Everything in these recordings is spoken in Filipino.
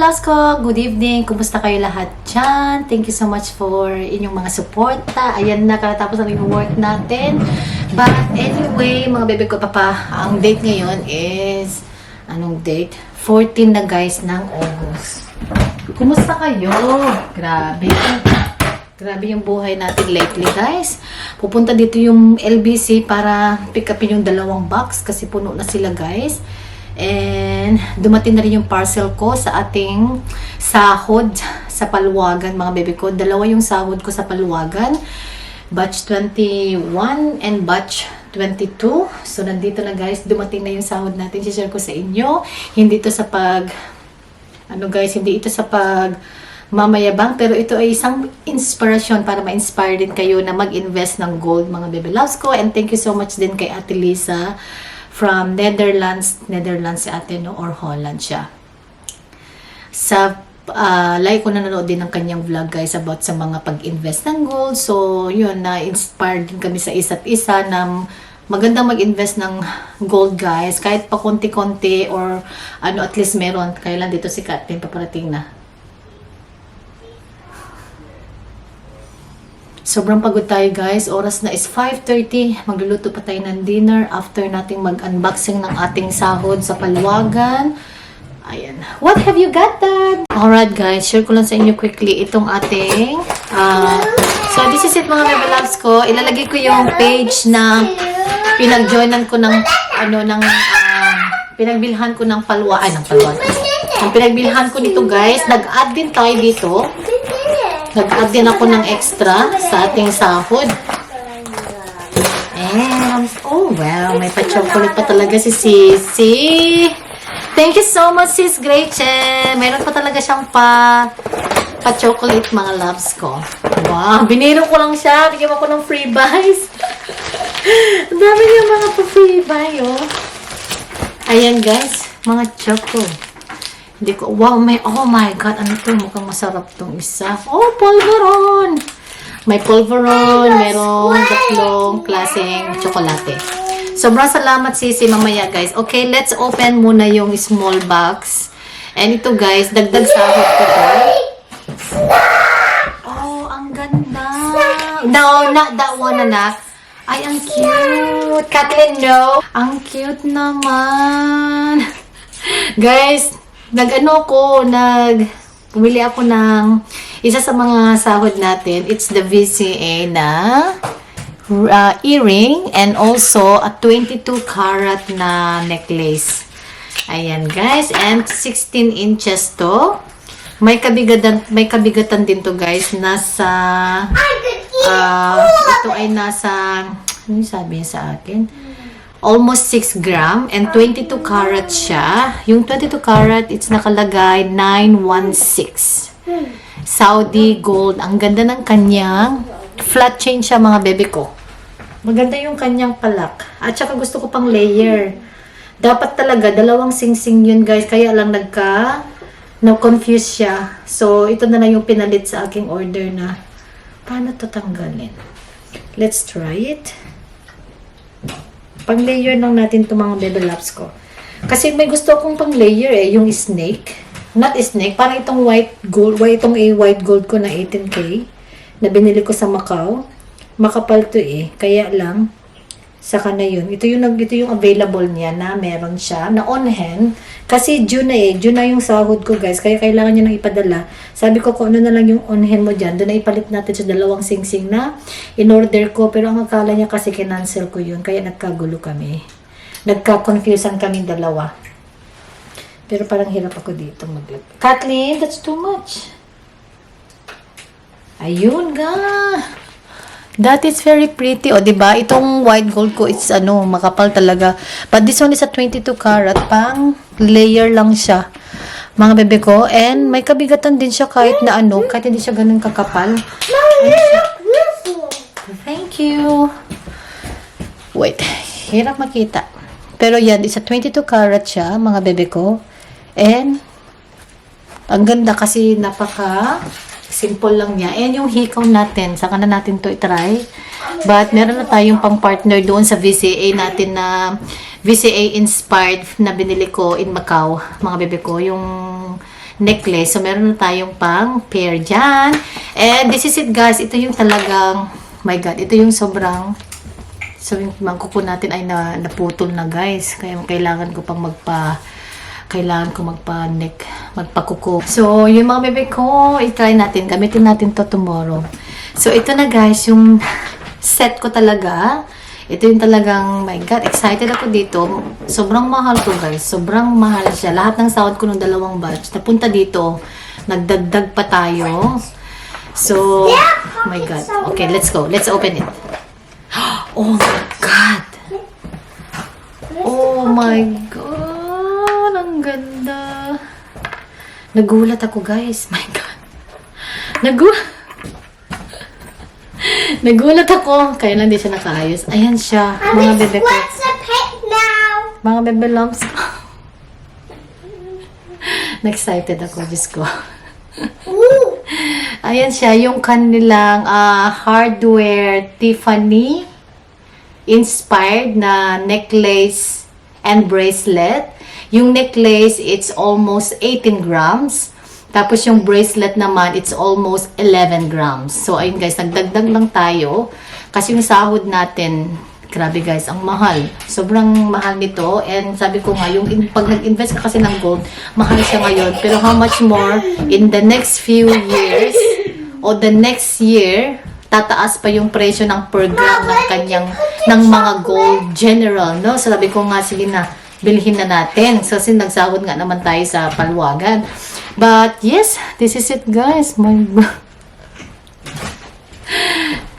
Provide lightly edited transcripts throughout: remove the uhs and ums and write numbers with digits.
loves ko, good evening. Kumusta kayo lahat dyan? Thank you so much for inyong mga suporta. Ayan na, katatapos na yung work natin. But anyway, mga bebe ko, ang date ngayon is, anong date? 14 na guys ng August. Kumusta kayo? Grabe. Grabe yung buhay natin lately guys. Pupunta dito yung LBC para pick upin yung 2 box kasi puno na sila guys. And dumating na rin yung parcel ko sa ating sahod sa Paluwagan mga bebe ko. 2 yung sahod ko sa Paluwagan. Batch 21 and batch 22. So nandito na guys. Dumating na yung sahod natin. I-share ko sa inyo. Hindi ito sa hindi ito sa mamayabang, pero ito ay isang inspirasyon para ma-inspire din kayo na mag-invest ng gold mga bebe loves ko. And thank you so much din kay Ate Lisa from Netherlands si ate, no? Or Holland siya. Sa like ko nanonood din ng kanyang vlog guys about sa mga pag-invest ng gold. So yun, na-inspire din kami sa isa't isa na magandang mag-invest ng gold guys. Kahit pa konti-konti or at least meron. Kailan dito si Kathleen paparating na. Sobrang pagod tayo guys. Oras na is 5:30. Magluluto pa tayo ng dinner after nating mag-unboxing ng ating sahod sa Paluwagan. Ayan. What have you got, Dad? Alright guys, share ko lang sa inyo quickly itong ating so this is it mga bebe loves ko. Ilalagay ko yung page na pinag-joinan ko ng pinagbilhan ko ng Paluwagan. Ang pinagbilhan ko nito guys, nag-add din tayo dito. Nag-add din ako ng extra sa ating sahod. And, oh wow, may pa-chocolate pa talaga si Sisi. Thank you so much, Sis Gretchen. Mayroon pa talaga siyang pa-chocolate mga loves ko. Wow, biniro ko lang siya. Bigyan ako ng free buys. Ang dami niya mga pa-free buy, oh. Ayan guys, mga choco. Hindi ko, wow, oh my god, ano to? Mukhang masarap tong isa. Oh, polvoron! May polvoron, merong 3 klaseng tsokolate. Sobrang salamat Sisi mamaya guys. Okay, let's open muna yung small box. And ito guys, dagdag sahod ko to. Oh, ang ganda. No, not that one anak. Ay, ang cute. Kathleen, no? Ang cute naman. Guys, pumili ako ng isa sa mga sahod natin. It's the VCA na earring and also a 22 karat na necklace. Ayan guys, and 16 inches to. May kabigatan din to guys. Nasa ito ay nasa, ano sabi niya sa akin? Almost 6 gram and 22 karat siya. Yung 22 karat, it's nakalagay 916. Saudi gold. Ang ganda ng kanyang flat chain siya mga bebe ko. Maganda yung kanyang palak. At saka gusto ko pang layer. Dapat talaga, 2 sing-sing yun guys. Kaya lang na-confuse siya. So, ito na lang yung pinalit sa aking order na paano to tanggalin. Let's try it. Pang-layer lang natin itong mga bebe loves ko. Kasi may gusto akong pang-layer yung snake. Not snake, parang itong white gold ko na 18K na binili ko sa Macau. Makapal to kaya lang saka na yun. Ito yung available niya na meron siya na on hand. Kasi June na yung sahod ko guys. Kaya kailangan niya nang ipadala. Sabi ko kung ano na lang yung on hand mo dyan. Doon na ipalit natin sa 2 sing-sing na in-order ko. Pero ang akala niya kasi kinancel ko yun. Kaya nagkagulo kami. Nagka-confusean kaming 2. Pero parang hirap ako dito mag-lap. Kathleen, that's too much. Ayun ga. That is very pretty. O, diba? Itong white gold ko, it's makapal talaga. But this one is a 22 karat. Pang layer lang siya. Mga bebe ko. And may kabigatan din siya kahit na kahit hindi siya ganun kakapal. Thank you. Wait. Hirap makita. Pero yan, it's a 22 karat siya, mga bebe ko. And, ang ganda kasi simple lang niya. And yung hikaw natin, saka na natin to i-try. But meron na tayong pang partner doon sa VCA natin na VCA inspired na binili ko in Macau, mga bebe ko. Yung necklace. So, meron na tayong pang pair dyan. And this is it, guys. Ito yung talagang, my God, ito yung sobrang, so yung mangkuko natin ay naputol na, guys. Kaya kailangan ko pang magpakuko. So, yung mga bebe ko, i-try natin. Gamitin natin to tomorrow. So, ito na, guys, yung set ko talaga. Ito yung talagang, my God, excited ako dito. Sobrang mahal to, guys. Sobrang mahal siya. Lahat ng sahod ko ng 2 batch. Napunta dito. Nagdagdag pa tayo. So, my God. Okay, let's go. Let's open it. Oh my God. Oh my God. Ang ganda. Nagulat ako, guys. My God. Nagulat ako. Kaya lang di siya nakaayos. Ayan siya. Mga bebe ko. What's the pet now? Mga bebe loves ko. Na-excited ako, Diyos ko. Ooh. Ayan siya. Yung kanilang hardware Tiffany inspired na necklace and bracelet. Yung necklace, it's almost 18 grams. Tapos yung bracelet naman, it's almost 11 grams. So, ayun guys, nagdagdag lang tayo. Kasi yung sahod natin, grabe guys, ang mahal. Sobrang mahal nito. And sabi ko nga, yung pag nag-invest ka kasi ng gold, mahal siya ngayon. Pero how much more in the next few years o the next year, tataas pa yung presyo ng per gram ng mga gold general, no? So, sabi ko nga, sige na, bilhin na natin. So, since nagsahod nga naman tayo sa Palwagan. But, yes, this is it, guys.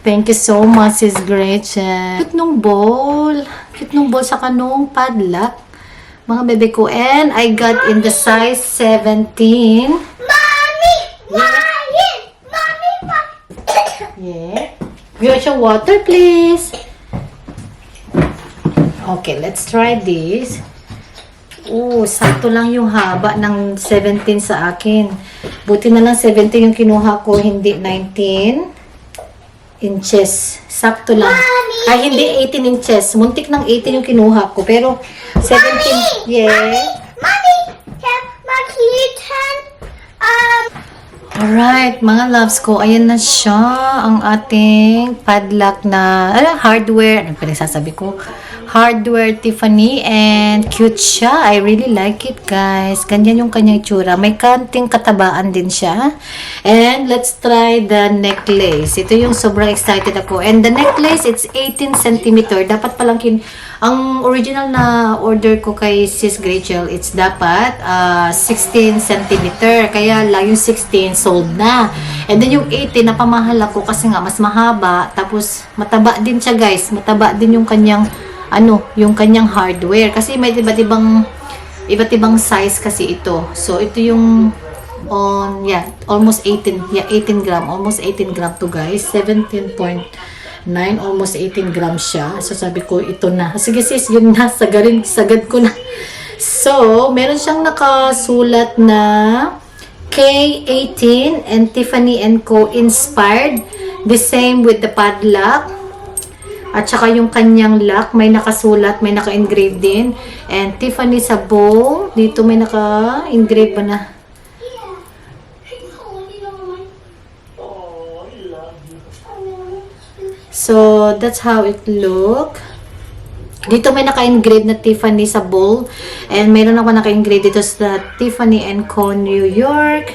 Thank you so much, Sis Gretchen. Cute nung bowl. Cute nung bowl sa kanong padlock. Mga bebe ko. And I got in the size 17. Mommy! Ryan! Mommy! Yeah. Here's your water, please. Okay, let's try this. Oh, sakto lang yung haba ng 17 sa akin. Buti na lang 17 yung kinuha ko, hindi 19 inches. Sakto lang. Mommy! Ay, hindi 18 inches. Muntik ng 18 yung kinuha ko. Pero 17, yeah. Mommy! Can you turn, Alright, mga loves ko, ayan na siya, ang ating padlock na, hardware, ano pa rin sasabi ko? Hardware Tiffany, and cute siya. I really like it, guys. Ganyan yung kanyang itsura. May kanting katabaan din siya. And let's try the necklace. Ito yung sobrang excited ako. And the necklace, it's 18 cm. Dapat palang ang original na order ko kay Sis Rachel, it's dapat 16 cm. Kaya lang yung 16 sold na. And then yung 18, napamahal ako kasi nga mas mahaba. Tapos mataba din siya, guys. Mataba din yung kanyang yung kanyang hardware. Kasi may iba't ibang size kasi ito. So, ito yung almost 18. Yeah, 18 gram. Almost 18 gram to, guys. 17.9. Almost 18 grams siya. So, sabi ko, ito na. Sige, sis, yun na. Sagad ko na. So, meron siyang nakasulat na K18 and Tiffany & Co. inspired. The same with the padlock. At saka yung kanyang lock, may nakasulat, may naka-engrave din. And Tiffany sa bowl, dito may naka-engrave ba na? So, that's how it look. Dito may naka-engrave na Tiffany sa bowl. And mayroon ako naka-engrave dito sa Tiffany & Co. New York.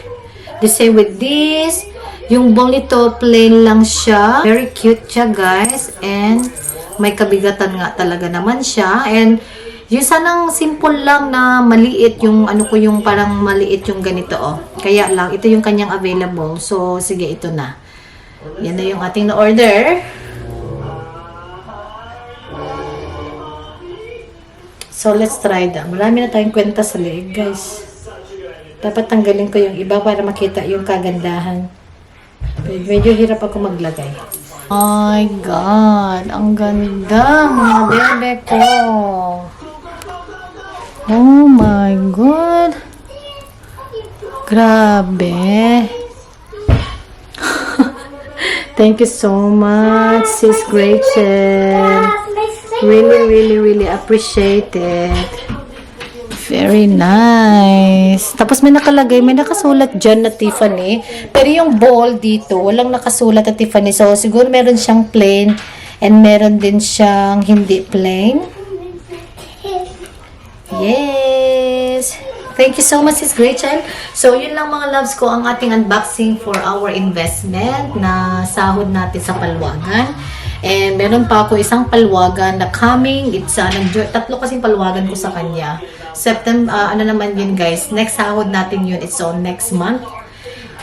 The same with this. Yung bowl nito, plain lang siya. Very cute siya, guys. And may kabigatan nga talaga naman siya. And yung sanang simple lang na maliit yung yung parang maliit yung ganito, oh. Kaya lang, ito yung kanyang available. So, sige, ito na. Yan na yung ating na-order. So, let's try that. Marami na tayong kwenta sa leeg, guys. Dapat tanggalin ko yung iba para makita yung kagandahan. Medyo hirap ako maglagay. Oh my God! Ang ganda! Mga bebe ko! Oh my God! Grabe! Thank you so much, Sis Gretchen. Really appreciate it. Very nice. Tapos may nakalagay, may nakasulat dyan na Tiffany. Pero yung ball dito, walang nakasulat na Tiffany. So, siguro meron siyang plain and meron din siyang hindi plain. Yes! Thank you so much, Sis Gretchen. So, yun lang mga loves ko ang ating unboxing for our investment na sahod natin sa palwagan. And meron pa ako isang palwagan na coming. It's tatlo kasing palwagan ko sa kanya. September, ano naman yun guys, next sahod natin yun. It's on next month,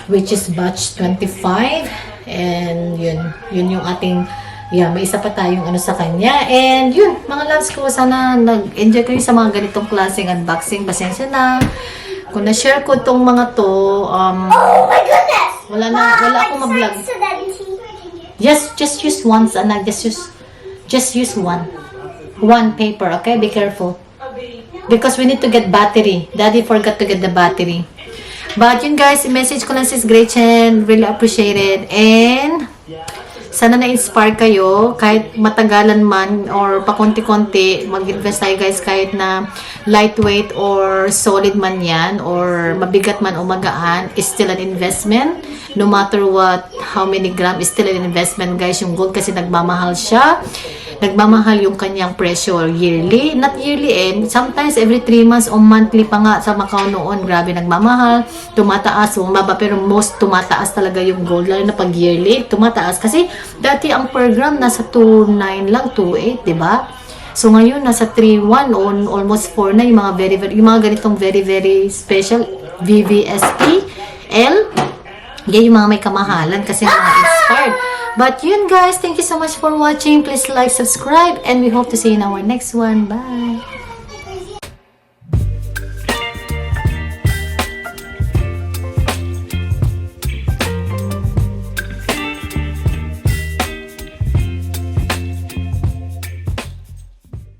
which is batch 25. And yun yung ating, may isa pa tayong ano sa kanya. And yun, mga loves ko, sana nag-enjoy kayo sa mga ganitong klaseng unboxing. Pasensya na. Kung na-share ko tong mga to, Oh my goodness! wala akong ma-vlog. So that is Just use one, anak. Just use one. One paper, okay? Be careful. Because we need to get battery. Daddy forgot to get the battery. But yun guys, message ko lang Sis Gretchen. Really appreciate it. And sana na-inspire kayo kahit matagalan man or pakunti-kunti mag-invest tayo guys kahit na lightweight or solid man yan or mabigat man o magaan is still an investment. No matter what, how many gram is still an investment guys. Yung gold kasi nagmamahal siya. Nagmamahal yung kanyang presyo yearly. Not yearly sometimes every 3 months o monthly pa nga sa Macau noon. Grabe nagmamahal. Tumataas, bumaba. Pero most tumataas talaga yung gold. Lalo na pag yearly, tumataas. Kasi dati ang per gram nasa 2.9 lang, 2.8, diba? So ngayon nasa 3.1 on almost 4 na yung mga yung mga ganitong very special VVSP L. Yan yung mga may kamahalan kasi mga inspired. But yun guys, thank you so much for watching. Please like, subscribe, and we hope to see you in our next one. Bye!